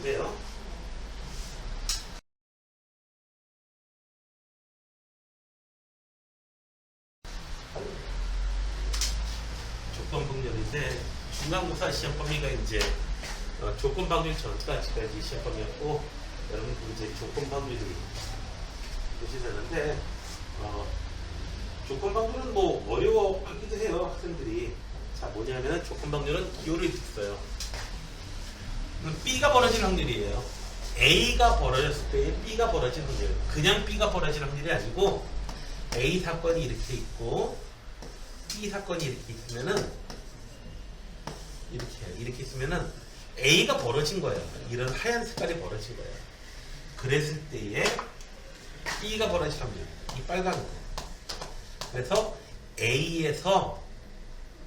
문제인데요. 조건분열인데 중간고사 시험 범위가 이제 조건방률 전까지까지 시험 범위였고 여러분들 이제 조건방률이 보시는데 조건방률은 뭐 어려워하기도 해요 학생들이. 자 뭐냐면 조건방률은 기호를 있어요. B가 벌어질 확률이에요. A가 벌어졌을 때 B가 벌어질 확률. 그냥 B가 벌어질 확률이 아니고 A 사건이 이렇게 있고 B 사건이 이렇게 있으면은 이렇게 있으면은 A가 벌어진 거예요. 이런 하얀 색깔이 벌어진 거예요. 그랬을 때에 B가 벌어질 확률. 이 빨간 거. 그래서 A에서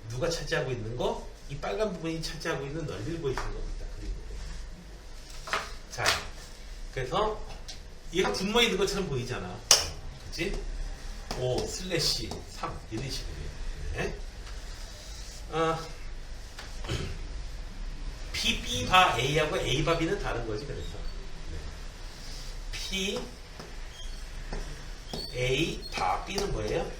누가 차지하고 있는 거? 이 빨간 부분이 차지하고 있는 넓이를 보여주는 겁니다. 그리고 자, 그래서 얘가 분모에 있는 것처럼 보이잖아. 그치? 5/3 이런 식으로. 네. P 바 A하고 A 바 B는 다른 거지. 그래서 P A 바 B는 뭐예요?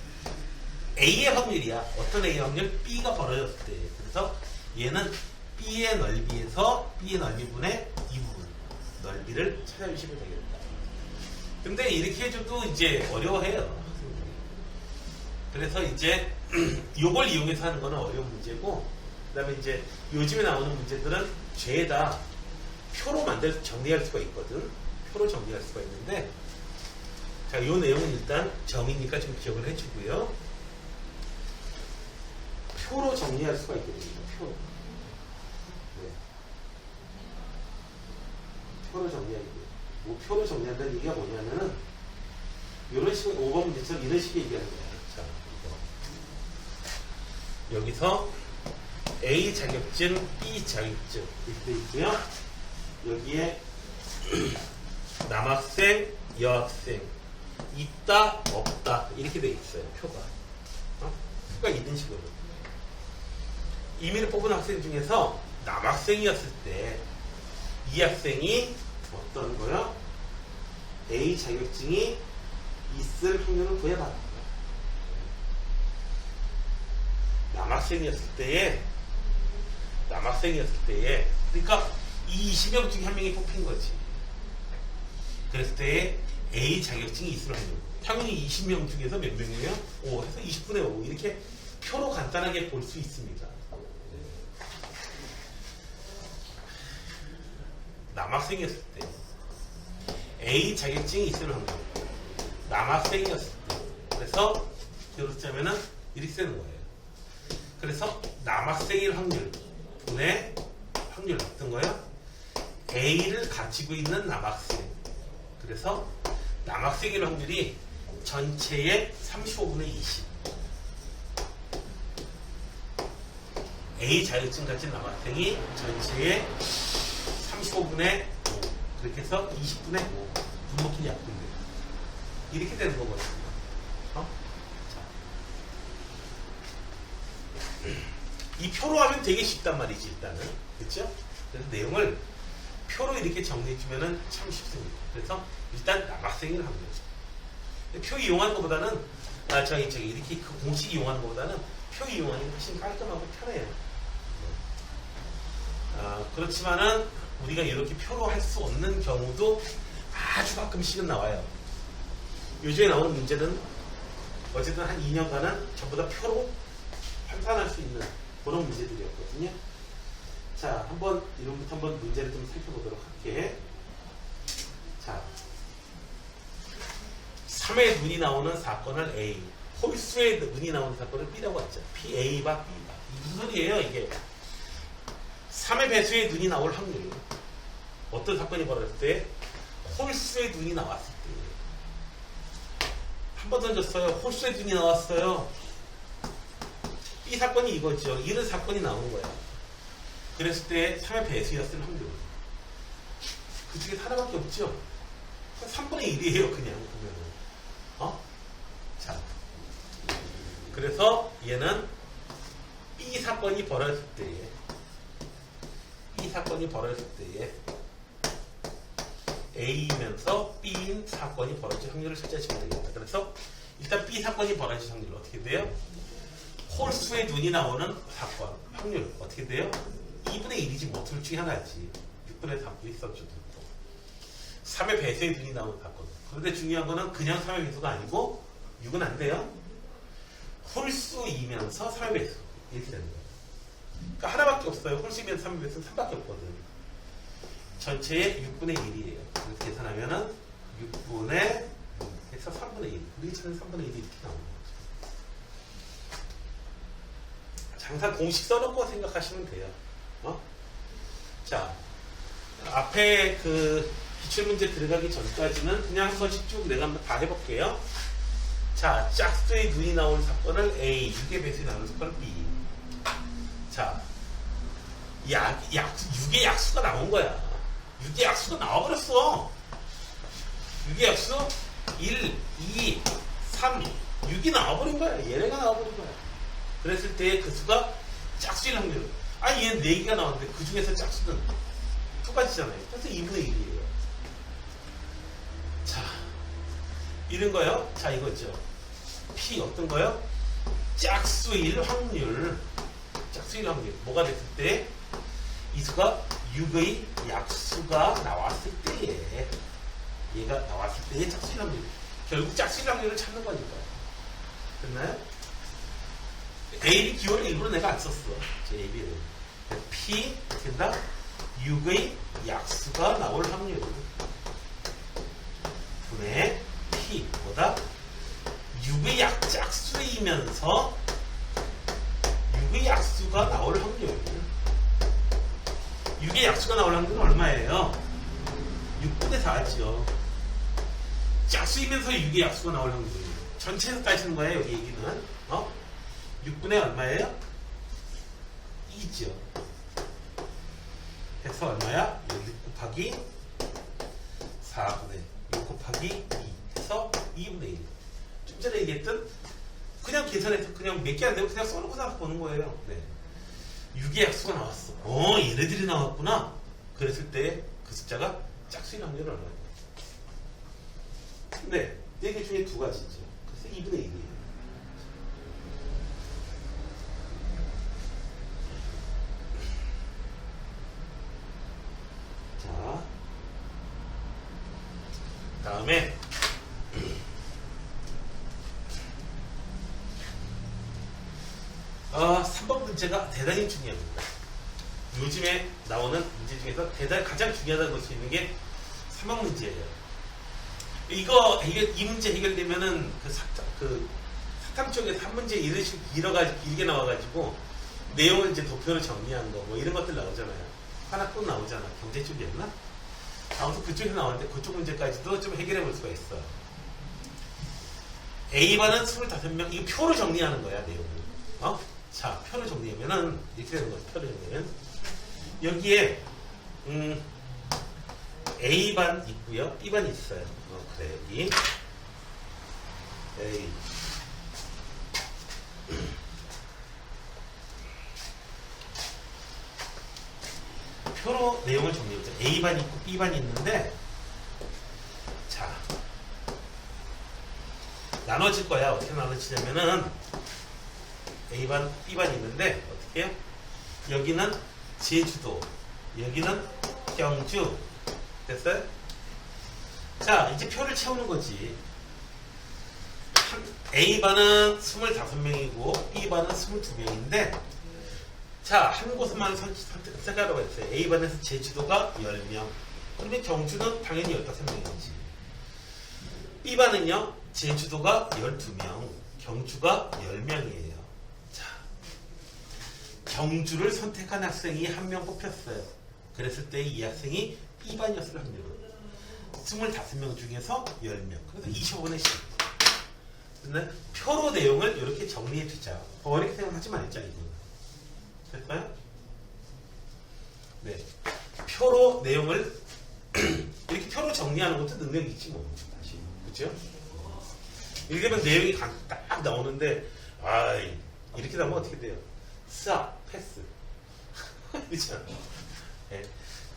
A의 확률이야. 어떤 A의 확률? B가 벌어졌을 때. 그래서 얘는 B의 넓이에서 B의 넓이분의 이 부분 넓이를 찾아주시면 되겠다. 근데 이렇게 해줘도 이제 어려워해요. 그래서 이제 이걸 이용해서 하는 거는 어려운 문제고, 그 다음에 이제 요즘에 나오는 문제들은 죄다 표로 정리할 수가 있거든. 표로 정리할 수가 있는데, 자, 이 내용은 일단 점이니까 좀 기억을 해주고요. 표로 정리할 수가 있거든요. 표로. 네. 표로 정리하기. 뭐 표로 정리한다는 얘기가 뭐냐면은 이런 식으로 5번 문제처럼 이런 식의 얘기하는 거야. 자, 여기서 A 자격증, B 자격증 이렇게 있고요. 여기에 남학생, 여학생 있다, 없다 이렇게 돼 있어요. 표가. 표가 있는 식으로. 임의를 뽑은 학생 중에서 남학생이었을 때 이 학생이 어떤 거요? A 자격증이 있을 확률을 구해봤는 거예요. 남학생이었을 때에 그러니까 이 20명 중에 한 명이 뽑힌 거지. 그랬을 때에 A 자격증이 있을 확률. 당연히 20명 중에서 몇 명이에요? 5 해서 20분의 5 이렇게 표로 간단하게 볼 수 있습니다. 남학생이었을 때 A 자격증이 있을 확률. 남학생이었을 때. 그래서 기록자면은 이렇게 쓰는 거예요. 그래서 남학생일 확률 분의 확률 어떤 거예요? A를 가지고 있는 남학생. 그래서 남학생일 확률이 전체의 35분의 20. A 자격증 가진 남학생이 전체의 35분의 5. 그렇게 해서 20분의 5. 분모끼리 약분돼요. 이렇게 되는 거거든요. 이 표로 하면 되게 쉽단 말이지, 일단은. 그렇죠? 그래서 내용을 표로 이렇게 정리해주면 참 쉽습니다. 그래서 일단 남학생을 합니다. 표 이용하는 것보다는, 이렇게 그 공식 이용하는 것보다는 표 이용하는 게 훨씬 깔끔하고 편해요. 그렇지만은 우리가 이렇게 표로 할 수 없는 경우도 아주 가끔씩은 나와요. 요즘에 나오는 문제는 어쨌든 한 2년간은 전부 다 표로 환산할 수 있는 그런 문제들이었거든요. 자, 이름부터 한번 문제를 좀 살펴보도록 할게. 자, 3의 눈이 나오는 사건을 A, 홀수의 눈이 나오는 사건을 B라고 했죠. P, A바, B바. 무슨 소리예요, 이게? 3의 배수의 눈이 나올 확률. 어떤 사건이 벌어졌을 때? 홀수의 눈이 나왔을 때. 한 번 던졌어요. 홀수의 눈이 나왔어요. 이 사건이 이거죠. 이런 사건이 나오는 거야. 그랬을 때 3의 배수였을 확률. 그 중에 하나밖에 없죠. 3분의 1이에요, 그냥 보면은. 자. 그래서 얘는 B 사건이 벌어졌을 때에 A이면서 B인 사건이 벌어질 확률을 찾아주면 되겠다. 그래서 일단 B 사건이 벌어질 확률 어떻게 돼요? 홀수의 눈이 나오는 사건 확률 어떻게 돼요? 2분의 1이지 뭐 둘 중에 하나지. 6분의 3분의 3죠. 3의 배수의 눈이 나오는 사건. 그런데 중요한 거는 그냥 3의 배수가 아니고 6은 안 돼요. 홀수이면서 3의 배수 이렇게 되는 거예요. 그러니까 하나밖에 없어요. 홀수이면 3의 배수는 3밖에 없거든. 전체의 6분의 1이에요. 이렇게 계산하면은 6분의 해서 3분의 1. 우리 찾는 3분의 1이 이렇게 나오는 거죠. 항상 공식 써놓고 생각하시면 돼요. 자, 앞에 그 기출문제 들어가기 전까지는 그냥 한 번씩 쭉 내가 한번 다 해볼게요. 자, 짝수의 눈이 나올 사건을 A, 6의 배수에 나올 사건을 B. 자, 6의 약수가 나온 거야. 6의 약수가 나와버렸어. 6의 약수 1, 2, 3, 6이 나와버린 거야. 얘네가 나와버린 거야. 그랬을 때 그 수가 짝수일 확률. 아니 얘는 4개가 나왔는데 그 중에서 짝수는 똑같이잖아요. 그래서 2분의 1이에요. 자, 이런 거요. 자, 이거죠. P 어떤 거요? 짝수일 확률. 짝수일 확률. 뭐가 됐을 때 이 수가 6의 약수가 나왔을 때에 얘가 나왔을 때의 짝수일 확률. 결국 짝수일 확률을 찾는 거니까. 됐나요? A, B 기호를 일부러 내가 안 썼어. 제 A, B를. P 된다. 6의 약수가 나올 확률. 분의 P 보다 6의 짝수이면서 6의 약수가 나올 확률. 6의 약수가 나올 확률은 얼마예요? 6분의 4죠. 짝수이면서 6의 약수가 나올 확률. 전체에서 따지는 거예요, 여기 얘기는. 6분의 얼마예요? 2죠. 해서 얼마야? 6 곱하기 4분의 6 곱하기 2 해서 2분의 1. 좀 전에 얘기했던 그냥 계산해서 그냥 몇 개 안 되고 그냥 써놓고 나서 보는 거예요. 네. 6의 약수가 나왔어. 얘네들이 나왔구나. 그랬을 때 그 숫자가 짝수인 확률은 얼마예요? 네. 4개 중에 2가지죠. 그래서 2분의 1이에요. 자, 다음에 3번 문제가 대단히 중요합니다. 요즘에 나오는 문제 중에서 가장 중요하다고 볼 수 있는 게 3번 문제예요. 이 문제 해결되면은 사탐 쪽에서 한 문제 이런 식으로 길게 나와가지고 내용을 이제 도표로 정리한 거 뭐 이런 것들 나오잖아요. 하나 또 나오잖아. 경제 쪽이었나? 아무튼 그쪽에서 나오는데 그쪽 문제까지도 좀 해결해 볼 수가 있어요. A반은 25명, 이거 표로 정리하는 거야, 내용을. 자, 표를 정리하면은, 이렇게 되는 거죠, 표를 정리하면. 여기에, A반 있고요 B반이 있어요. 그래, 여기. A. 표로 내용을 정리해보자. A반이 있고 B반이 있는데, 자, 나눠질 거야. 어떻게 나눠지냐면은, A반, B반이 있는데, 어떻게 해요? 여기는 제주도, 여기는 경주. 됐어요? 자, 이제 표를 채우는 거지. A반은 25명이고, B반은 22명인데, 자, 한 곳만 선택하라고 했어요. A반에서 제주도가 10명. 그러면 경주는 당연히 15명이지. B반은요, 제주도가 12명, 경주가 10명이에요. 자, 경주를 선택한 학생이 한 명 뽑혔어요. 그랬을 때 이 학생이 B반이었을 확률은 25명 중에서 10명. 그래서 25분의 10. 근데 표로 내용을 이렇게 정리해 주자. 어렵게 생각하지 말자, 이거. 됐어요? 네. 표로 내용을 이렇게 표로 정리하는 것도 능력이 있지 뭐. 다시. 그죠? 이렇게 되면 내용이 딱 나오는데, 이렇게 나오면 어떻게 돼요? 스압, 패스. 그렇죠? 네.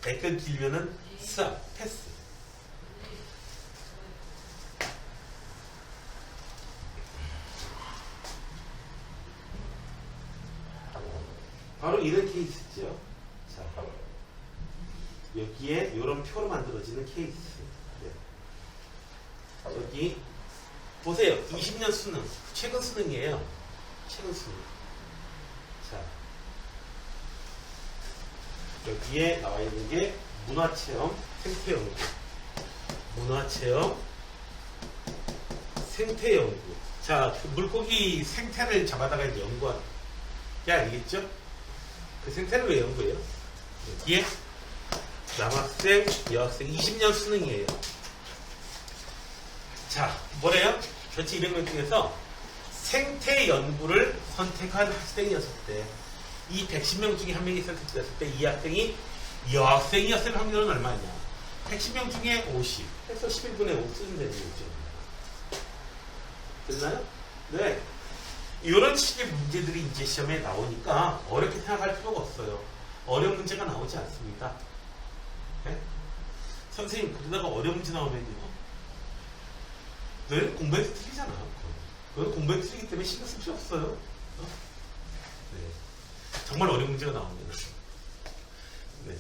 댓글 길면은 스압, 패스. 케이스죠. 자, 여기에 이런 표로 만들어지는 케이스. 네. 여기 보세요. 20년 수능, 최근 수능이에요. 최근 수능. 자, 여기에 나와 있는 게 문화체험, 생태연구. 문화체험, 생태연구. 자, 그 물고기 생태를 잡아다가 이제 연구한 게 알겠죠? 그 생태를 왜 연구해요? 여기에 남학생, 여학생 20년 수능이에요. 자, 뭐래요? 전체 200명 중에서 생태 연구를 선택한 학생이었을 때, 이 110명 중에 한 명이 선택됐을 때, 이 학생이 여학생이었을 확률은 얼마냐? 110명 중에 50. 해서 11분의 5 쓰면 되는 거죠. 됐나요? 네. 이런 식의 문제들이 이제 시험에 나오니까 어렵게 생각할 필요가 없어요. 어려운 문제가 나오지 않습니다. 네? 선생님, 그러다가 어려운 문제 나오면요. 늘 공부해서 틀리잖아. 그건 공부해서 틀리기 때문에 신경 쓸 필요 없어요. 네. 정말 어려운 문제가 나오면. 네.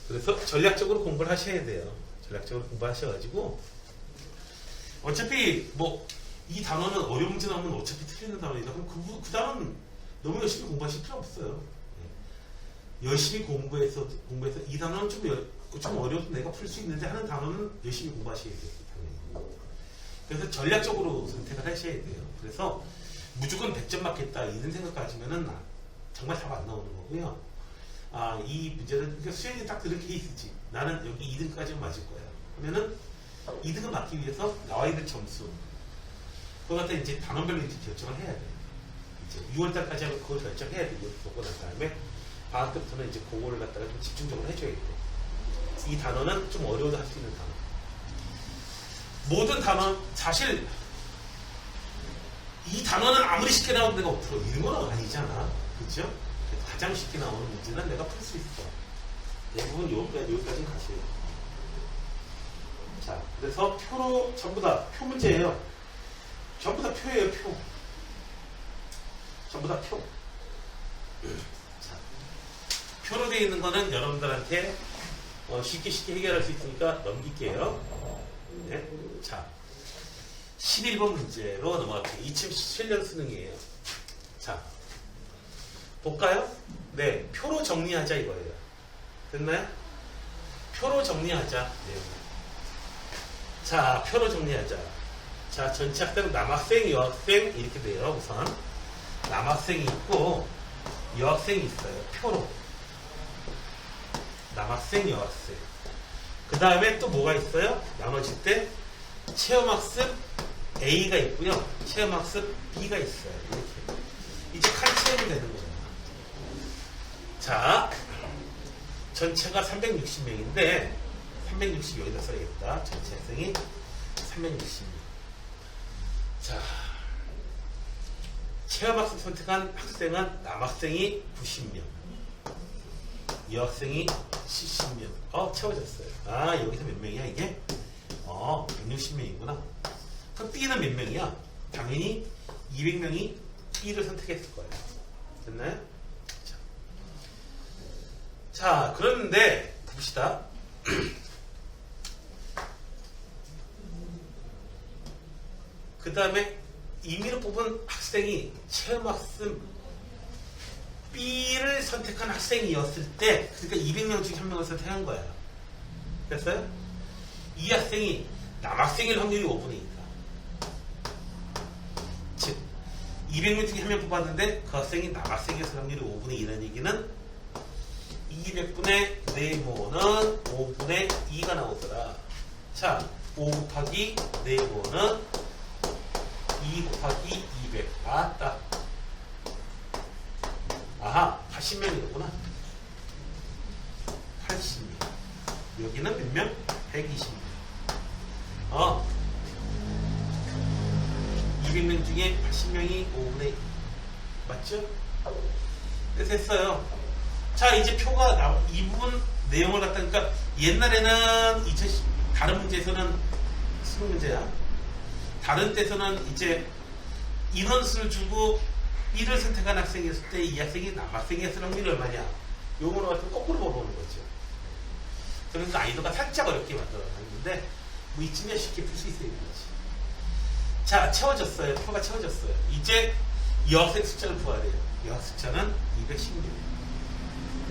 그래서 전략적으로 공부를 하셔야 돼요. 전략적으로 공부하셔가지고 어차피 뭐 이 단어는 어려운 문제 나오면 어차피 틀리는 단어이다. 그럼 그 단어는 너무 열심히 공부하실 필요 없어요. 네. 열심히 공부해서 이 단어는 좀 어려워도 내가 풀 수 있는데 하는 단어는 열심히 공부하셔야 돼요. 당연히. 그래서 전략적으로 선택을 하셔야 돼요. 그래서 무조건 100점 맞겠다 이런 생각하시면은 정말 답 안 나오는 거고요. 아, 이 문제는 그러니까 수행이 딱 그런 케이스지. 나는 여기 2등까지는 맞을 거야. 그러면은 2등을 맞기 위해서 나와 있는 점수 그거 갖다 이제 단원별로 이제 결정을 해야 돼. 이제 6월달까지 하면 그걸 결정해야 돼. 이거 보고 난 다음에 방학 때부터는 이제 그거를 갖다가 좀 집중적으로 해줘야 돼. 이 단어는 좀 어려워도 할 수 있는 단어. 모든 단어 사실 이 단어는 아무리 쉽게 나오는 데가 없어. 이런 건 아니잖아. 그렇죠? 가장 쉽게 나오는 문제는 내가 풀 수 있어. 대부분 여기까지 가셔야 돼. 자, 그래서 표로 전부 다 표 문제예요. 전부 다 표예요, 표. 전부 다 표. 자, 표로 되어 있는 거는 여러분들한테 쉽게 해결할 수 있으니까 넘길게요. 네. 자, 11번 문제로 넘어갈게요. 2017년 수능이에요. 자, 볼까요? 네, 표로 정리하자 이거예요. 됐나요? 표로 정리하자. 네. 자, 표로 정리하자. 자, 전체 학생, 남학생, 여학생 이렇게 돼요. 우선 남학생이 있고 여학생이 있어요. 표로 남학생, 여학생. 그 다음에 또 뭐가 있어요? 나머지 때 체험학습 A가 있고요. 체험학습 B가 있어요. 이렇게 이제 칼 체험이 되는 거예요. 자, 전체가 360명인데 360 여기다 써야겠다. 전체 학생이 360명. 자, 체험학습 선택한 학생은 남학생이 90명, 여학생이 70명. 채워졌어요. 아, 여기서 몇 명이야 이게? 160명이구나. 그럼 B는 몇 명이야? 당연히 200명이 B를 선택했을 거예요. 됐나요? 자, 그런데 봅시다. 그 다음에 임의로 뽑은 학생이 체험학습 B를 선택한 학생이었을 때, 그러니까 200명 중에 1명을 선택한 거야. 됐어요? 이 학생이 남학생일 확률이 5분의 2다. 즉 200명 중에 1명 뽑았는데 그 학생이 남학생이었을 확률이 5분의 2라는 얘기는 200분의 네모는 5분의 2가 나오더라. 자, 5 곱하기 네모는 2 곱하기 200. 맞다. 아하, 80명이구나. 80명. 여기는 몇 명? 120명. 200명 중에 80명이 5분의 2. 맞죠? 그래서 했어요. 자, 이제 표가 이 부분 내용을 갖다, 그러니까 옛날에는 다른 문제에서는 수능 문제야. 다른 때서는 이제 인원수를 주고 B를 선택한 학생이었을 때 이 학생이 남학생이었을 확률이 얼마냐? 요거로 가지고 거꾸로 물어보는 거죠. 그래서 난이도가 살짝 어렵게 만들어놨는데 뭐 이쯤에 쉽게 풀 수 있어야 되지. 자, 채워졌어요. 표가 채워졌어요. 이제 이 학생 숫자를 구해야 돼요. 이 학생 숫자는 210명.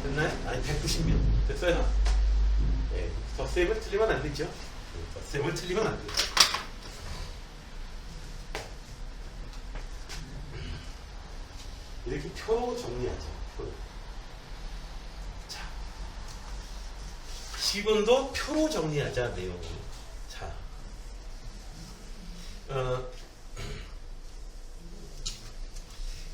됐나요? 아니 190명. 됐어요? 네, 덧셈을 틀리면 안 되죠. 덧셈을 틀리면 안 되죠. 이렇게 표로 정리하죠. 표로. 자, 10번도 표로 정리하자, 내용을. 자,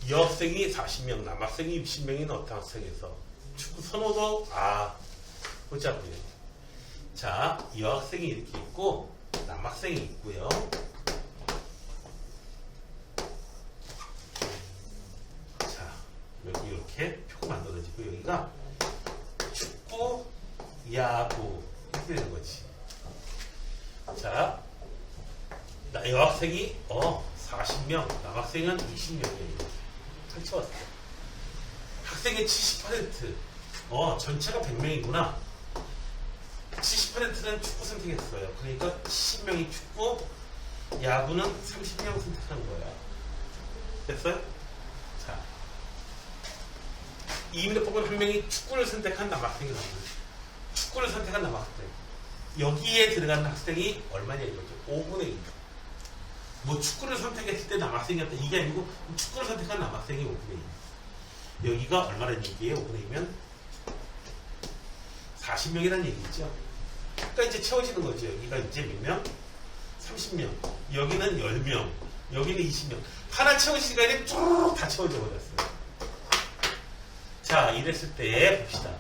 여학생이 40명, 남학생이 60명인 어떤 학생에서 축구 선호도, 보자고요. 자, 여학생이 이렇게 있고, 남학생이 있고요. 여기 이렇게 표가 만들어지고 여기가 축구, 야구 이렇게 되는 거지. 자, 여학생이 40명, 남학생은 20명이에요. 잘 채웠어. 학생의 70%, 전체가 100명이구나. 70%는 축구 선택했어요. 그러니까 70명이 축구, 야구는 30명 선택한 거야. 됐어요? 자, 이민호 뽑은 한 명이 축구를 선택한 남학생이 나오는 거예요. 축구를 선택한 남학생. 여기에 들어간 학생이 얼마냐 이거죠. 5분의 1. 뭐 축구를 선택했을 때 남학생이었다. 이게 아니고 축구를 선택한 남학생이 5분의 1. 여기가 얼마라는 얘기예요? 5분의 2면 40명이라는 얘기죠. 그러니까 이제 채워지는 거죠. 여기가 이제 몇 명? 30명. 여기는 10명. 여기는 20명. 하나 채울 시간에 쭉 다 채워져 버렸어요. 자, 이랬을 때 봅시다.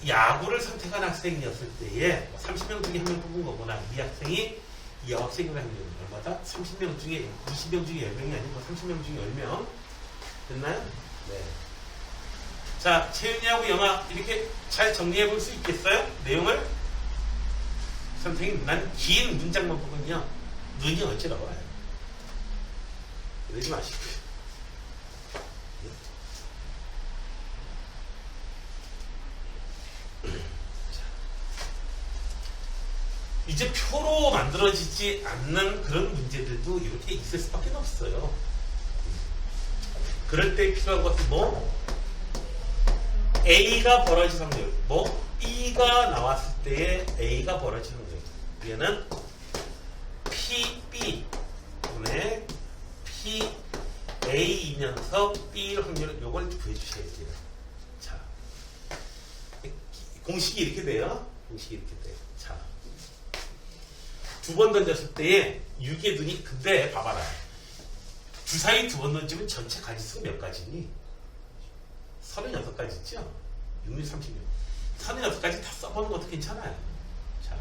야구를 선택한 학생이었을 때에 30명 중에 한 명 뽑은 거구나. 이 학생이 이 여학생이라는 학년은 얼마다? 30명 중에 20명 중에 10명이 아니고 30명 중에 10명. 됐나요? 네. 자, 채윤이하고 영아 이렇게 잘 정리해 볼 수 있겠어요? 내용을? 선생님, 난 긴 문장만 보면요 눈이 어지러워요. 이러지 마시고요. 이제 표로 만들어지지 않는 그런 문제들도 이렇게 있을 수밖에 없어요. 그럴 때 필요한 것은 뭐? A가 벌어질 확률. 뭐? B가 나왔을 때에 A가 벌어질 확률. 얘는 PB 분의 PA이면서 B일 확률. 요걸 구해주셔야 돼요. 자, 공식이 이렇게 돼요. 공식이 이렇게 돼요. 자, 두 번 던졌을 때에 6의 눈이, 근데 봐봐라. 주사위 두 번 던지면 전체 가지수가 몇 가지니? 36가지죠? 6, 36. 36가지 다 써보는 것도 괜찮아요. 자,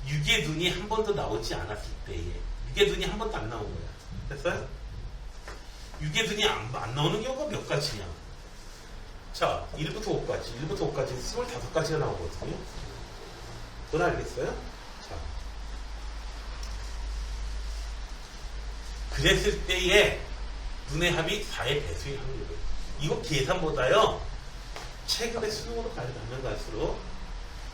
6의 눈이 한 번도 나오지 않았을 때에 6의 눈이 한 번도 안 나온 거야. 됐어요? 6의 눈이 안 나오는 경우가 몇 가지냐? 자, 1부터 5까지. 1부터 5까지 25가지가 나오거든요. 그건 알겠어요? 자, 그랬을 때에 눈의 합이 4의 배수인 확률을. 이거 계산보다요, 최근에 수능으로 가면 갈수록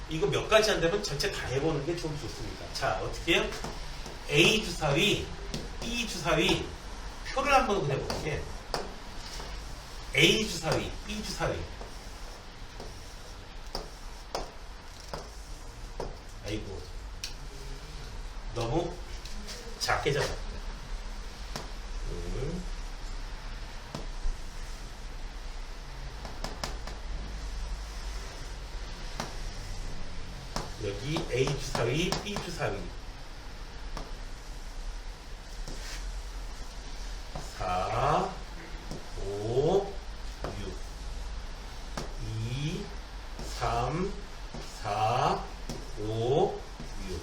이거 몇 가지 안 되면 전체 다 해보는 게 좀 좋습니다. 자, 어떻게 해요? A 주사위, B 주사위, 표를 한번 그려볼게. A 주사위, B 주사위. 아이고, 너무 작게 잡았다. 여기 A 주사위, B 주사위. 4, 5, 6, 2, 3, 4, 5, 6.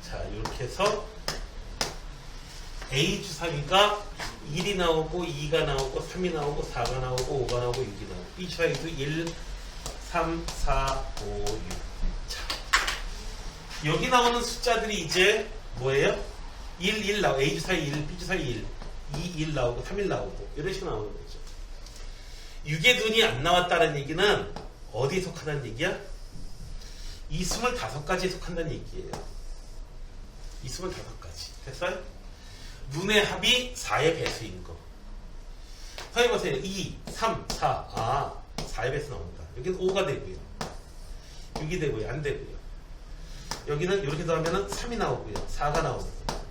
자, 이렇게 해서 A 주사위가 1이 나오고 2가 나오고 3이 나오고 4가 나오고 5가 나오고 6이 나오고, B 주사위도 1, 3, 4, 5, 6. 자, 여기 나오는 숫자들이 이제 뭐예요? 1 나오고 A 주사위 1, B 주사위 1, 1 나오고 3, 1 나오고 이런 식으로 나오는 거죠. 6의 눈이 안 나왔다는 얘기는 어디에 속하다는 얘기야? 이 25가지에 속한다는 얘기예요. 이 25가지. 됐어요? 눈의 합이 4의 배수인 거. 선생님 보세요. 2, 3, 4. 아, 4의 배수 나옵니다. 여기는 5가 되고요. 6이 되고요. 안 되고요. 여기는 이렇게 더하면 3이 나오고요. 4가 나오는 거예요.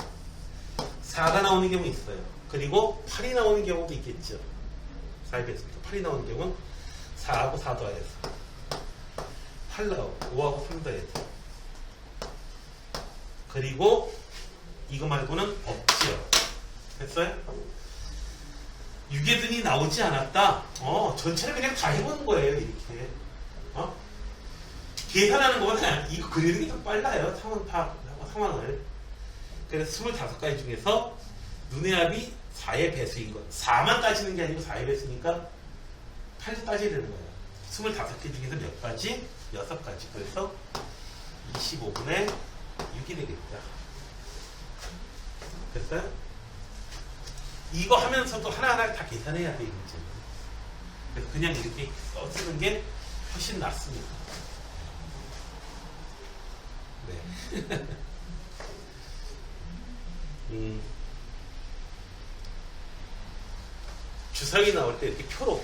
4가 나오는 경우 있어요. 그리고 8이 나오는 경우도 있겠죠. 4의 배수니까 8이 나오는 경우는 4하고 4 더해서 8 나오고 5하고 3 더해서 그리고 이거 말고는 없지요. 됐어요? 6의 눈이 나오지 않았다. 전체를 그냥 다 해보는 거예요. 이렇게. 계산하는 거보다 이거 그리는 게 더 빨라요. 상황 파악하고 상황을. 그래서 25가지 중에서 눈의 합이 4의 배수인 것. 4만 따지는 게 아니고 4의 배수니까 8도 따져야 되는 거예요. 25개 중에서 몇 가지? 6가지. 그래서 25분의 6이 되겠다. 됐어요? 이거 하면서도 하나하나 다 계산해야 돼, 이제. 그래서 그냥 이렇게 써쓰는 게 훨씬 낫습니다. 네. 주사위 나올 때 이렇게 표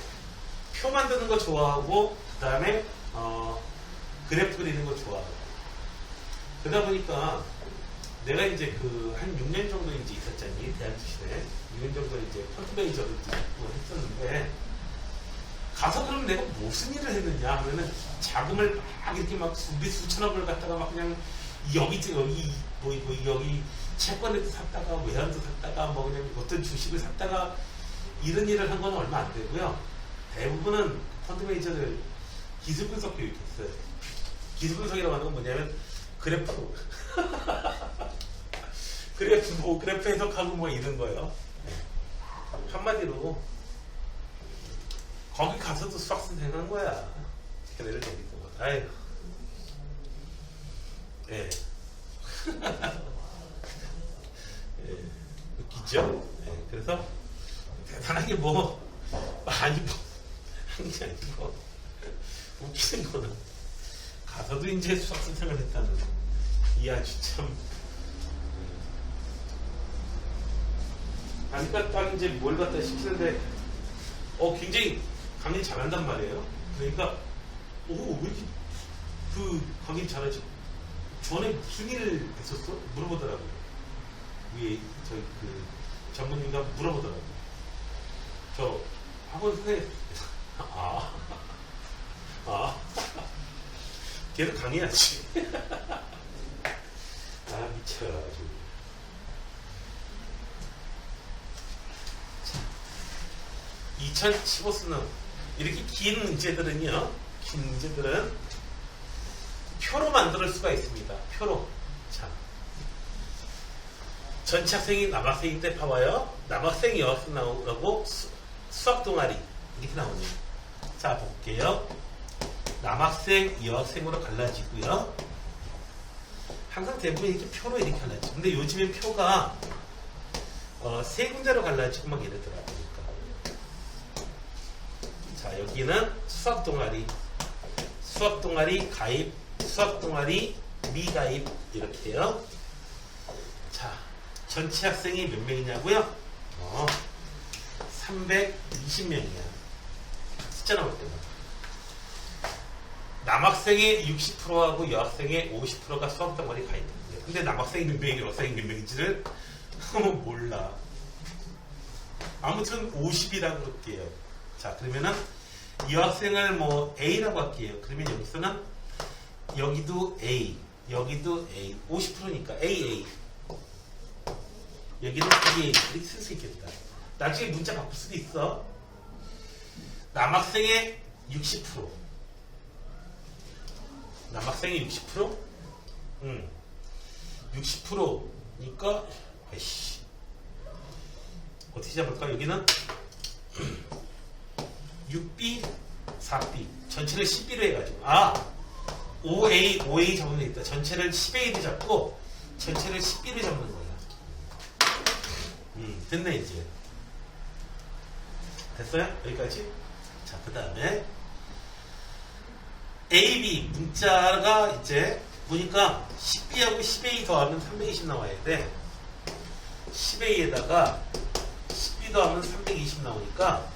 만드는 거 좋아하고, 그 다음에, 그래프 그리는 거 좋아하고. 그러다 보니까, 내가 이제 한 6년 정도 이제 있었잖니, 대한주시대. 6년 정도 이제 펀드 매니저를 있고 했었는데, 가서 그럼 내가 무슨 일을 했느냐 하면은 자금을 막 이렇게 막 수천억을 갖다가 막 그냥 여기 채권을 샀다가 외환도 샀다가 뭐 그냥 어떤 주식을 샀다가 이런 일을 한 건 얼마 안 되고요. 대부분은 펀드 매니저를 기술 분석 교육했어요. 기술 분석이라고 하는 건 뭐냐면 그래프 그래프 해석하고 뭐 이런 거예요. 한마디로 거기 가서도 수학 선생한 거야. 걔네를 데리고. 아이고. 예. 예. 웃기죠? 예. 그래서 대단하게 많이 한 게 아니고 웃기는 거는 가서도 이제 수학 선생을 했다는 이 아주 참. 그러니까 딱 이제 뭘 갖다 시키는데 굉장히 강의 잘한단 말이에요. 그러니까 왜 이렇게 강의 잘하지? 전에 무슨 일을 했었어? 물어보더라고요. 위에 저희 전문인가 물어보더라고요. 저 학원 선생님 걔는 강의하지. 미쳐가지고. 2015 수능 이렇게 긴 문제들은 표로 만들 수가 있습니다. 표로. 자, 전체 학생이 남학생인데 봐봐요. 남학생 여학생 나오고 수학 동아리 이렇게 나오네요. 자, 볼게요. 남학생 여학생으로 갈라지고요. 항상 대부분 이렇게 표로 이렇게 갈라지죠. 근데 요즘엔 표가 세 군데로 갈라지고 막 이러더라고요. 자, 여기는 수학 동아리 가입, 수학 동아리 미가입 이렇게요. 자, 전체 학생이 몇 명이냐고요? 320명이야. 숫자 나올 때마다. 남학생의 60%하고 여학생의 50%가 수학 동아리 가입입니다. 근데 남학생이 몇 명이고 여학생이 몇 명인지를 몰라. 아무튼 50이라고 그럴게요. 자, 그러면은 여학생을 A라고 할게요. 그러면 여기서는 여기도 A, 여기도 A, 50%니까 AA. 여기는 AA 이렇게 쓸 수 있겠다. 나중에 문자 바꿀 수도 있어. 남학생의 60%. 남학생의 60%? 60%니까 아이씨. 어떻게 잡을까? 여기는 6B, 4B 전체를 12로 해가지고 5A 잡으면 되겠다. 전체를 10A로 잡고 전체를 12로 잡는 거야. 됐네 이제. 됐어요? 여기까지? 자, 그 다음에 AB 문자가 이제 보니까 10B하고 10A 더하면 320 나와야 돼. 10A에다가 10B 더하면 320 나오니까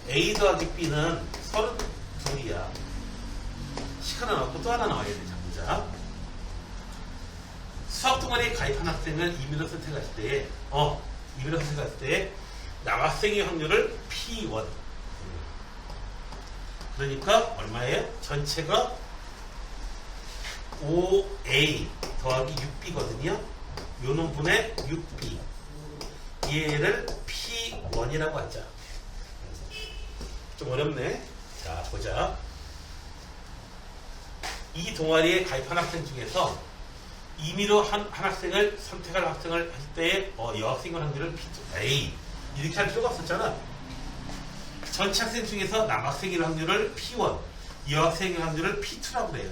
A 더하기 B는 32이야. 식 하나 나왔고 또 하나 나와야 돼. 자, 보자. 수학 동아리에 가입한 학생을 임의로 선택했을 때에 임의로 선택했을 때에 남학생의 확률을 P1. 그러니까 얼마예요? 전체가 5A 더하기 6B거든요. 요 놈분의 6B. 얘를 P1이라고 하자. 좀 어렵네. 자, 보자. 이 동아리에 가입한 학생 중에서 임의로 한 학생을 선택할 학생을 할 때의 여학생의 확률을 P2. A. 이렇게 할 필요가 없었잖아. 전체 학생 중에서 남학생의 확률을 P1, 여학생의 확률을 P2라고 그래요.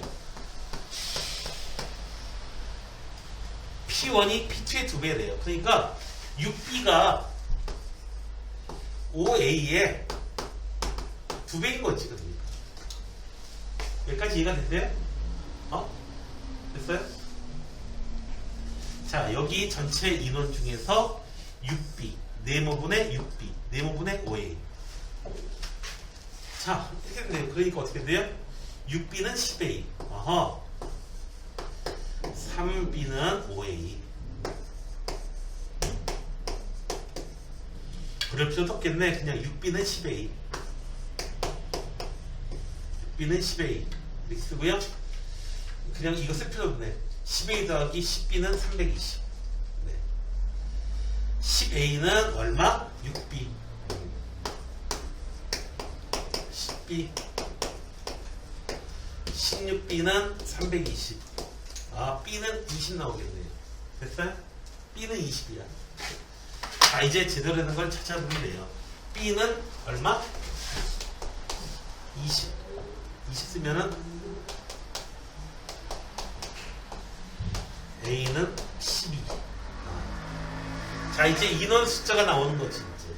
P1이 P2의 2배 돼요. 그러니까 6B가 5A의 2배인 거지. 그러니까. 여기까지 이해가 됐어요? 됐어요? 자, 여기 전체 인원 중에서 6B, 네모분의 6B, 네모분의 5A. 자, 이렇게 돼요. 그러니까 어떻게 돼요? 6B는 10A. 3B는 5A. 그럴 필요도 없겠네. 그냥 6B는 10A. 6B는 10A. 이렇게 쓰고요. 그냥 이거 쓸 필요 없네. 10A 더하기 10B는 320. 네. 10A는 얼마? 6B. 10B. 16B는 320. B는 20 나오겠네요. 됐어요? B는 20이야. 자, 이제 제대로 되는 걸 찾아보면 돼요. B는 얼마? 20. 20 쓰면은 A는 12. 자, 이제 인원 숫자가 나오는 거지, 이제.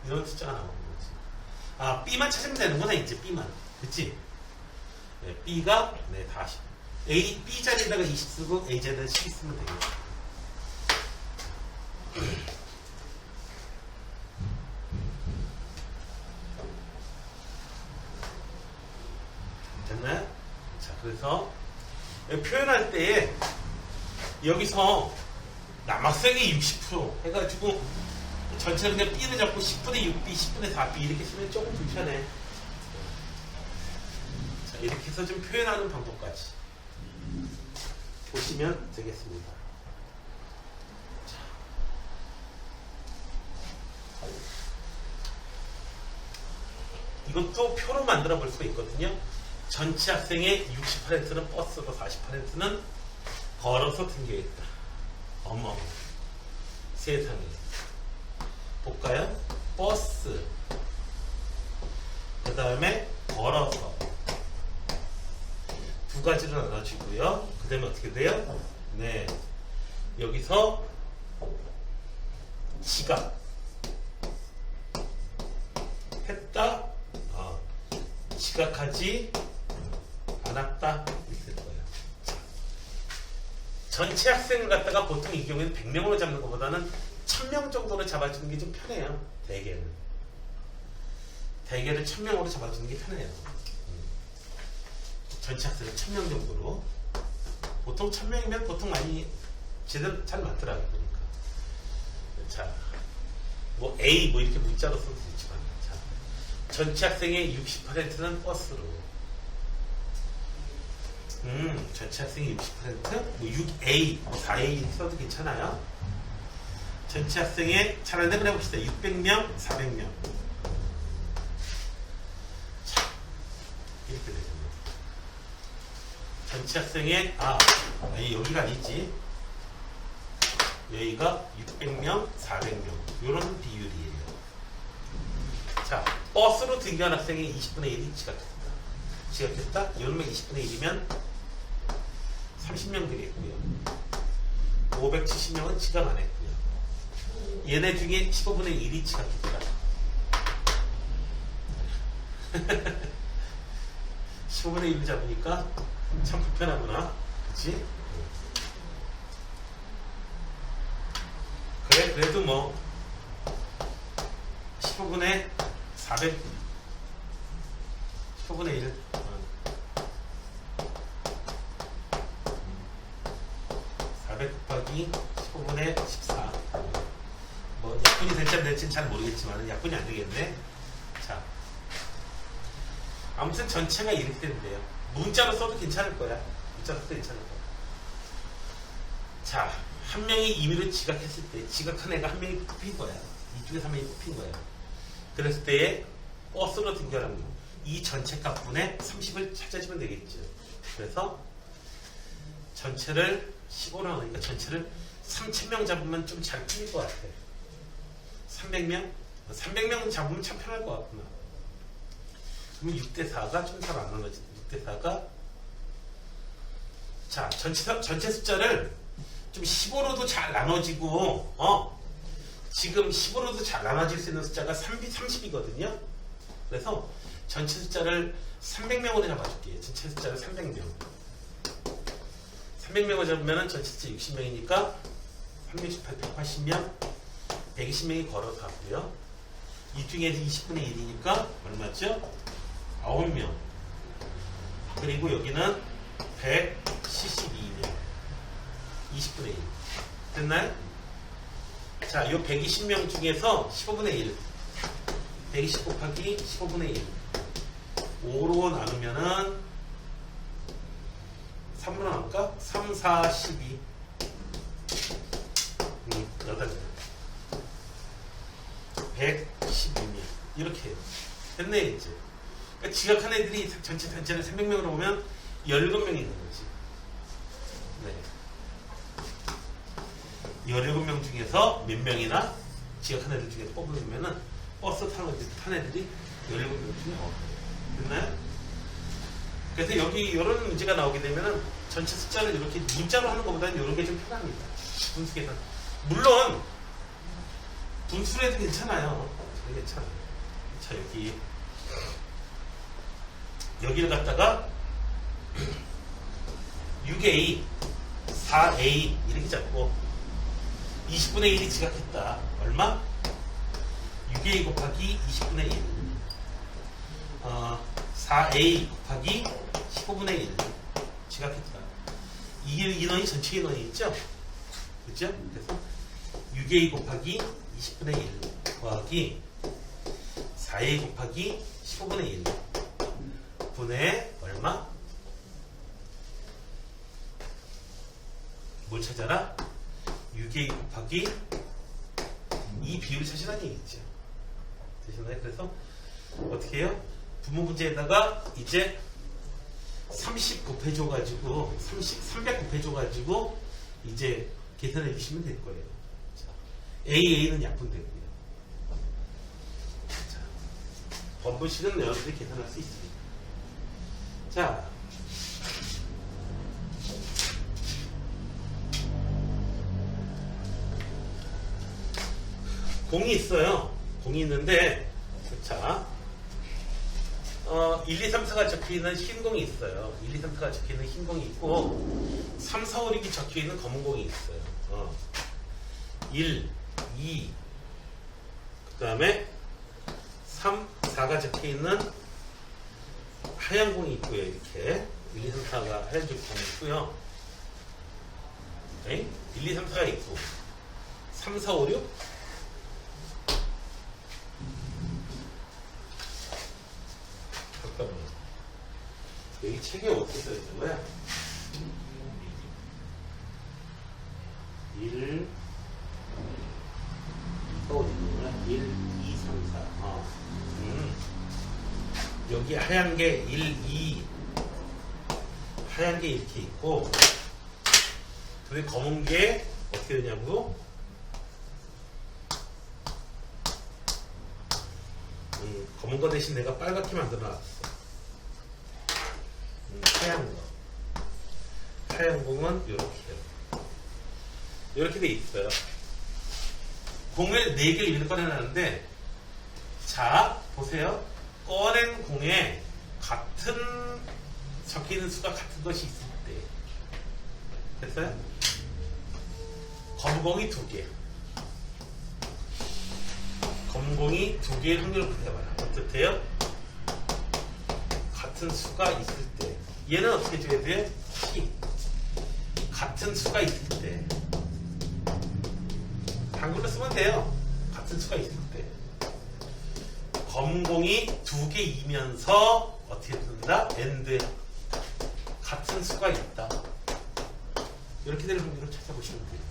인원 숫자가 나오는 거지. B만 찾으면 되는구나, 이제 B만. 그치? 네, B가, 네, 다 10. B 자리에다가 20 쓰고 A 자리에다가 12 쓰면 되겠다. 됐나요? 자, 그래서 표현할 때 여기서 남학생이 60% 해가지고 전체를 그냥 B를 잡고 10분의 6B, 10분의 4B 이렇게 쓰면 조금 불편해. 자, 이렇게 해서 좀 표현하는 방법까지 보시면 되겠습니다. 자. 이것도 표로 만들어 볼 수가 있거든요. 전체 학생의 60%는 버스로 40%는 걸어서 등교했다. 어머, 세상에. 볼까요? 버스, 그 다음에 걸어서 두 가지로 나눠지고요. 그 다음에 어떻게 돼요? 네, 여기서 지각 했다, 지각하지 않았다 이렇게 될 거예요. 자, 전체 학생을 갖다가 보통 이 경우에는 100명으로 잡는 것보다는 1000명 정도로 잡아주는 게 좀 편해요. 대개를 1000명으로 잡아주는 게 편해요. 전체 학생을 1000명 정도로. 보통 1000명이면 보통 많이 제대로 잘 맞더라고요. 그러니까. 자, 뭐 A 뭐 이렇게 문자로 쓸 수 있지만, 자, 전체 학생의 60%는 버스로. 전체 학생의 60%? 뭐 6A, 뭐 4A 써도 괜찮아요. 전체 학생의 차라리 해봅시다. 600명, 400명. 자, 이렇게 되죠. 전체 학생의 여기가 아니지. 여기가 600명, 400명. 이런 비율이에요. 자, 버스로 등교한 학생의 20분의 1이 지각했다. 지각했다? 이놈의 20분의 1이면 30명 되겠고요. 570명은 지각 안 했고요. 얘네 중에 15분의 1이 지각했다. 15분의 1을 잡으니까 참 불편하구나. 그치? 그래, 그래도 뭐 15분의 400 15분의 1 400 곱하기 15분의 14 뭐 약분이 될지 안 될지는 잘 모르겠지만 약분이 안 되겠네. 자, 아무튼 전체가 이렇게 되는데요. 문자로 써도 괜찮을 거야. 문자로 써도 괜찮을 거야. 자, 한 명이 임의로 지각했을 때 지각한 애가 한 명이 뽑힌 거야. 이쪽에서 한 명이 뽑힌 거야. 그랬을 때에 버스로 등결하는 이 전체 값분의 30을 찾아주면 되겠죠. 그래서 전체를 15로 나오니까 전체를 3000명 잡으면 좀 잘 풀릴 것 같아. 300명? 300명 잡으면 참 편할 것 같구나. 그러면 6대4가 좀 잘 안 나눠지네. 6대4가 자, 전체 숫자를 좀 15로도 잘 나눠지고 지금 15로도 잘 나눠질 수 있는 숫자가 30이거든요. 그래서 전체 숫자를 300명으로 잡아줄게요. 전체 숫자를 300명. 300명을 잡으면 전체 숫자 60명이니까 368, 180명, 120명이 걸어서 하고요. 이 중에서 20분의 1이니까 얼마죠? 9명. 그리고 여기는 172명. 20분의 1. 됐나요? 자, 요 120명 중에서 15분의 1. 120 곱하기 15분의 1. 5로 나누면은 3으로 나올까? 3, 4, 12. 8명. 112명. 이렇게 해요. 됐네, 이제. 그러니까 지각한 애들이 전체를 300명으로 보면 17명 있는 거지. 네. 17명 중에서 몇 명이나 지각한 애들 중에서 뽑으면은 버스 탄 애들이 17명 중에 됐나요? 그래서 여기 이런 문제가 나오게 되면은 전체 숫자를 이렇게 문자로 하는 것보다는 이런 게 좀 편합니다. 분수 계산. 물론 분수로 해도 괜찮아요. 괜찮아요. 자, 여기를 갖다가 6A, 4A 이렇게 잡고 20분의 1이 지각했다. 얼마? 6A 곱하기 20분의 1. 4A 곱하기 15분의 1. 지각했다. 이 인원이 전체 인원이 있죠? 그죠? 그래서 6A 곱하기 20분의 1 더하기 4A 곱하기 15분의 1 분의 얼마? 뭘 찾아라? 6A 곱하기 이 비율을 찾으라는 얘기죠. 되셨나요? 그래서 어떻게 해요? 부모 문제에다가 이제 30 곱해줘가지고 300 곱해줘가지고 이제 계산해 주시면 될 거예요. 자, AA는 약분되고요. 자, 번분식은 여러분들이 계산할 수 있습니다. 자, 공이 있어요. 공이 있는데, 자, 1, 2, 3, 4가 적혀있는 흰 공이 있어요. 1, 2, 3, 4가 적혀있는 흰 공이 있고 3, 4, 5, 6이 적혀있는 검은 공이 있어요. 1, 2, 그 다음에 3, 4가 적혀있는 하얀 공이 있고요. 이렇게 1, 2, 3, 4가 하얀 공이 있고요. 네? 1, 2, 3, 4가 있고 3, 4, 5, 6 잠깐만요. 여기 책에 어떻게 써있는 거야? 1 어디구나? 1, 2, 3, 4 여기 하얀 게 1, 2 하얀 게 이렇게 있고 근데 검은 게 어떻게 되냐고? 검은 거 대신 내가 빨갛게 만들어놨어. 하얀 거. 하얀 공은 이렇게 돼 있어요. 공을 4개를 이렇게 꺼내놨는데, 자, 보세요. 꺼낸 공에 같은, 적혀있는 수가 같은 것이 있을 때. 됐어요? 검공이 2개. 검공이 2개의 확률을 구해봐라. 어떻게요? 같은 수가 있을 때. 얘는 어떻게 줘야 돼요? P. 같은 수가 있을 때. 한글로 쓰면 돼요. 같은 수가 있을 때. 검공이 2개이면서 어떻게 씁니다? AND. 같은 수가 있다. 이렇게 되는 확률을 찾아보시면 돼요.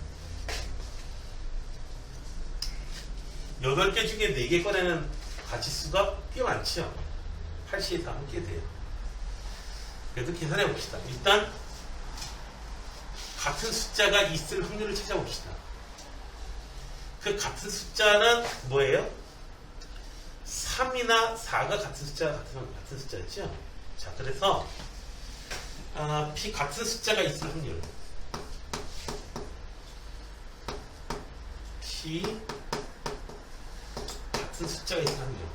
8개 중에 4개 꺼내는 가치수가 꽤 많죠. 8C에 다 함께 돼요. 그래도 계산해 봅시다. 일단 같은 숫자가 있을 확률을 찾아봅시다. 그 같은 숫자는 뭐예요? 3이나 4가 같은 숫자였죠? 자, 그래서 P 같은 숫자가 있을 확률. P 같은 숫자가 있을 확률.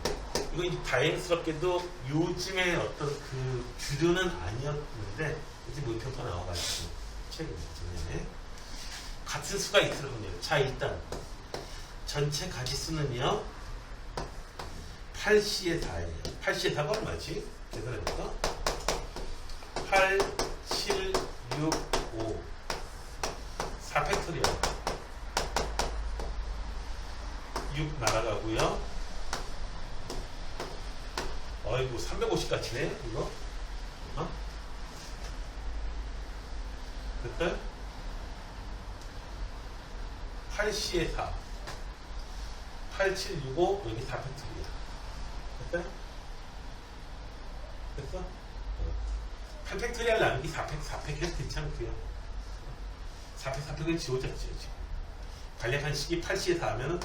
이거 이제 다행스럽게도 요즘에 어떤 그 주류는 아니었는데 이제 모의평가 나와가지고 최근에 같은 수가 있을 확률. 자, 일단 전체 가지수는요 8C의 4예요. 8C의 4가 얼마지? 계산해볼까? 8, 7, 6, 5 4팩토리얼 6 날아가고요. 어이구 350까지네 이거. 어? 됐다? 8C의 4 8, 7, 6, 5 여기 4팩토리얼 됐다? 됐어? 8팩토리얼 나누기 4팩 해도 괜찮고요. 4팩을 지워졌죠 지금. 간략한 식이 8C에 4 하면은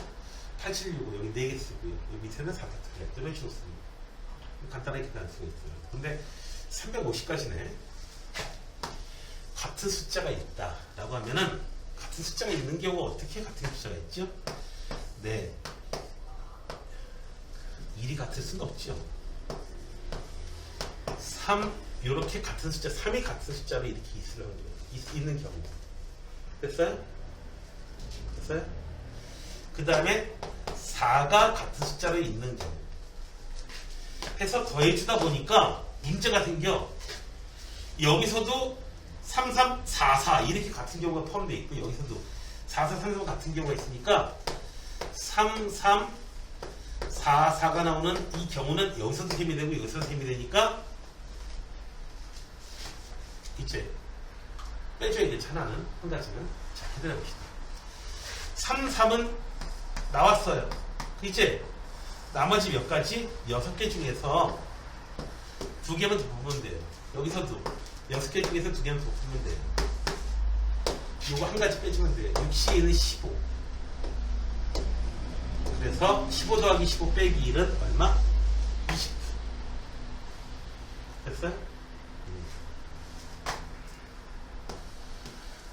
8, 7, 6, 5 여기 4개 쓰고요. 여기 밑에는 4팩토리얼 이런 식으로 씁니다. 간단하게 계산할 수가 있어요. 근데 350까지네. 같은 숫자가 있다 라고 하면은 같은 숫자가 있는 경우가 어떻게 같은 숫자가 있죠? 네, 1이 같을 수는 없죠. 3 이렇게 같은 숫자 3이 같은 숫자로 이렇게 있는 경우 됐어요? 됐어요? 그 다음에 4가 같은 숫자로 있는 경우 해서 더해주다 보니까 문제가 생겨. 여기서도 3, 3, 4, 4 이렇게 같은 경우가 포함되어 있고 여기서도 4, 4, 3, 3 같은 경우가 있으니까 3, 3, 4, 4가 나오는 이 경우는 여기서도 셈이 되고 여기서도 셈이 되니까 이제 빼줘야겠지. 하나는 한 가지는. 자, 기다려봅시다. 3, 3은 나왔어요. 이제 나머지 몇 가지? 6개 중에서 2개만 더 보면 돼요. 여기서도 6개 중에서 2개만 더 보면 돼요. 요거 한 가지 빼주면 돼요. 6C에는 15. 그래서 15 더하기 15 빼기 1은 얼마? 29. 됐어요?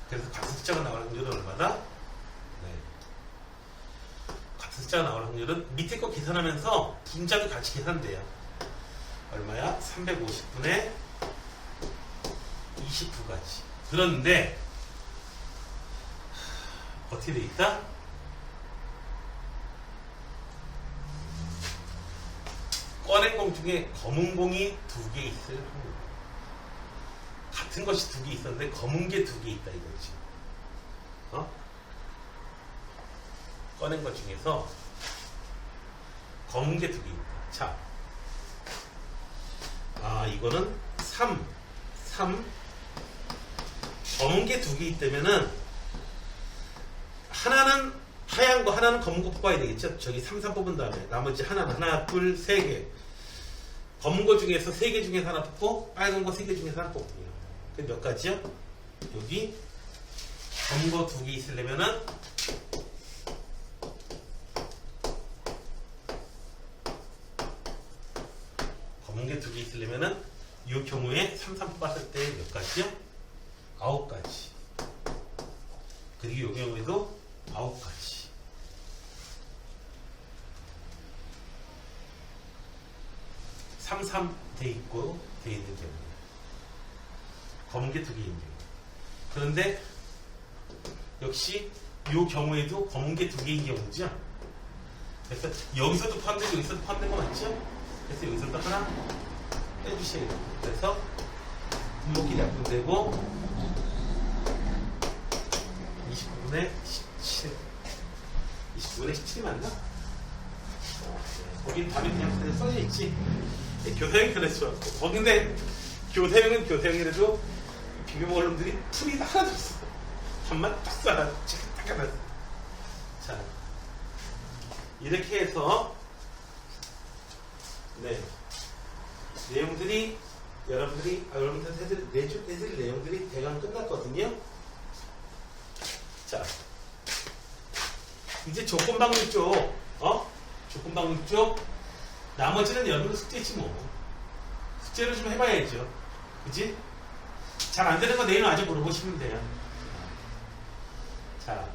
그래서 같은 숫자가 나올 확률은 얼마다? 네. 같은 숫자가 나올 확률은 밑에 거 계산하면서 분자도 같이 계산돼요. 얼마야? 350분의 29가지. 그런데 어떻게 돼 있다? 꺼낸 공 중에 검은 공이 2개 있을 확률. 같은 것이 2개 있었는데 검은 게 2개 있다 이거지. 어? 꺼낸 것 중에서 검은 게 2개 있다. 자, 이거는 3 검은 게 2개 있다면은 하나는 하얀 거 하나는 검은 거 뽑아야 되겠죠. 저기 3, 3 뽑은 다음에 나머지 하나는 하나, 둘, 3개. 검은 거 중에서 3개 중에서 하나 뽑고 빨간 거 3개 중에서 하나 뽑고요. 그 몇 가지요? 여기 검은 거 2개 있으려면은 검은 게 2개 있으려면은 이 경우에 3, 3 뽑았을 때 몇 가지요? 9가지. 그리고 이 경우에도 9가지. 3, 돼 있고 돼 있는 경우. 검은 게 두 개인 경우. 그런데 역시 이 경우에도 검은 게 두 개인 경우죠. 그래서 여기서도 포함되고 여기서도 포함된 거 맞죠? 그래서 여기서도 하나 빼주셔야 돼요. 그래서 분모끼리 약분되고 29분의 17 29분의 17이 맞나? 거긴 답이 그냥 써져있지. 교사형이 그랬죠. 거긴데 교사형은 교사형이라도 비교 먹을 놈들이 풀이 하나도 없어. 답만 딱 써라. 딱 해놨어. 자, 이렇게 해서 네 내용들이 여러분들 내줄 내용들이 대강 끝났거든요. 자, 이제 조건방문 쪽, 조건방문 쪽 나머지는 여러분들 숙제지 뭐. 숙제를 좀 해봐야죠. 그치? 잘 안 되는 거 내일은 아직 물어보시면 돼요. 자,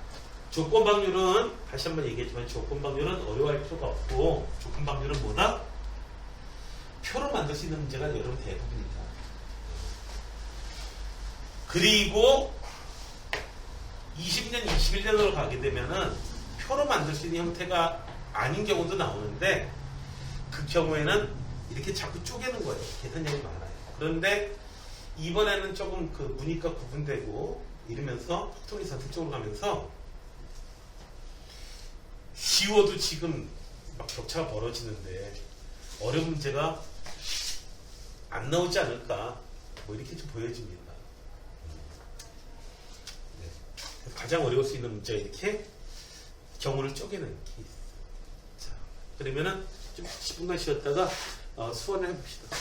조건방률은 다시 한번 얘기했지만 조건방률은 어려워할 필요가 없고 조건방률은 뭐다? 표로 만들 수 있는 문제가 여러분 대부분이다. 그리고 20년, 21년으로 가게 되면은 표로 만들 수 있는 형태가 아닌 경우도 나오는데 그 경우에는 이렇게 자꾸 쪼개는 거예요. 계산량이 많아요. 그런데 이번에는 조금 그 문이과 구분되고 이러면서 확통이 선택적으로 가면서 쉬워도 지금 막 격차가 벌어지는데 어려운 문제가 안 나오지 않을까 뭐 이렇게 좀 보여집니다. 네. 가장 어려울 수 있는 문제가 이렇게 경우를 쪼개는 케이스. 자, 그러면은 좀 10분간 쉬었다가 수원을 해봅시다.